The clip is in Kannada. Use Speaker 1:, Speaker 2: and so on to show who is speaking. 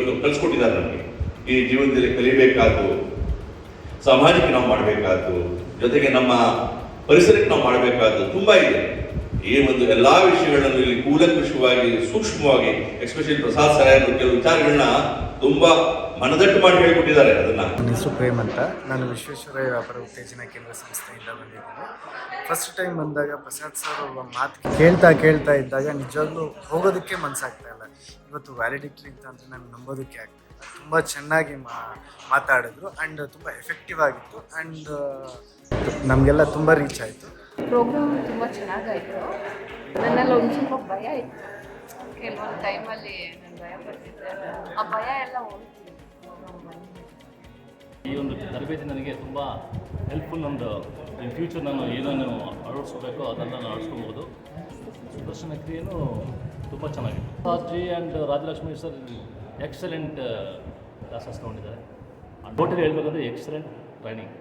Speaker 1: ಇವರು ಕಲಿಸ್ಕೊಟ್ಟಿದ್ದಾರೆ ನಮಗೆ. ಈ ಜೀವನದಲ್ಲಿ ಕಲಿಬೇಕಾದ್ದು, ಸಮಾಜಕ್ಕೆ ನಾವು ಮಾಡಬೇಕಾದ್ದು, ಜೊತೆಗೆ ನಮ್ಮ ಪರಿಸರಕ್ಕೆ ನಾವು ಮಾಡಬೇಕಾದ್ದು ತುಂಬ ಇದೆ. ಈ ಒಂದು ಎಲ್ಲಾ ವಿಷಯಗಳನ್ನು ಇಲ್ಲಿ ಕೂಲಂಕುಷವಾಗಿ ಸೂಕ್ಷ್ಮವಾಗಿ ಎಸ್ಪೆಷಲಿ ಪ್ರಸಾದ್ ಸಾಹೇಬರು ಕೆಲವು ವಿಚಾರಗಳನ್ನ ತುಂಬಾ ಮನದಟ್ಟು ಮಾಡಿ ಹೇಳ್ಕೊಟ್ಟಿದ್ದಾರೆ. ಅದನ್ನ
Speaker 2: ನನ್ನ ಹೆಸರು ಪ್ರೇಮ್ ಅಂತ. ನಾನು ವಿಶ್ವೇಶ್ವರಯ್ಯ ವ್ಯಾಪಾರ ಉತ್ತೇಜನ ಕೇಂದ್ರ ಸಂಸ್ಥೆಯಿಂದ ಬಂದಿದ್ದೀನಿ. ಫಸ್ಟ್ ಟೈಮ್ ಬಂದಾಗ ಪ್ರಸಾದ್ ಸರ್ ಒಬ್ಬ ಮಾತು ಕೇಳ್ತಾ ಇದ್ದಾಗ ನಿಜವಾಗ್ಲೂ ಹೋಗೋದಕ್ಕೆ ಮನಸ್ಸಾಗ್ತಾ ಇಲ್ಲ. ಇವತ್ತು ವ್ಯಾಲಿಡಿಟಿ ಅಂತ ನನಗೆ ನಂಬೋದಕ್ಕೆ ಆಗ್ತಾ ಇಲ್ಲ. ತುಂಬ ಚೆನ್ನಾಗಿ ಮಾತಾಡಿದ್ರು ಆ್ಯಂಡ್ ತುಂಬ ಎಫೆಕ್ಟಿವ್ ಆಗಿತ್ತು ಆ್ಯಂಡ್ ನಮಗೆಲ್ಲ ತುಂಬ ರೀಚ್ ಆಯಿತು.
Speaker 3: ಪ್ರೋಗ್ರಾಮ್ ತುಂಬ ಚೆನ್ನಾಗಾಯಿತು. ನನ್ನಲ್ಲಿ ಒಂದು ಸ್ವಲ್ಪ ಭಯ ಇತ್ತು. ಕೆಲವೊಂದು ಟೈಮಲ್ಲಿ ನಾನು ಭಯ ಪಡ್ತಿದ್ದೆ. ಆ ಭಯ ಎಲ್ಲ ಹೋಗ್ತಿದೆ.
Speaker 4: ಈ ಒಂದು ತರಬೇತಿ ನನಗೆ ತುಂಬ ಹೆಲ್ಪ್ಫುಲ್. ನಮ್ಮದು ಇನ್ ಫ್ಯೂಚರ್ ನಾನು ಏನೇನು ಅಳವಡಿಸ್ಕೋಬೇಕೋ ಅದನ್ನು ನಾನು ಅಳವಡಿಸ್ಕೊಬೋದು. ಸುದರ್ಶನ ಕ್ರಿಯೆಯೂ ತುಂಬ ಚೆನ್ನಾಗಿತ್ತು. ರಾಜ್ರಿ and Rajalakshmi sir excellent classes ತೊಗೊಂಡಿದ್ದಾರೆ. ಟೋಟಲಿ ಹೇಳ್ಬೇಕಂದ್ರೆ ಎಕ್ಸಲೆಂಟ್ ಟ್ರೈನಿಂಗ್.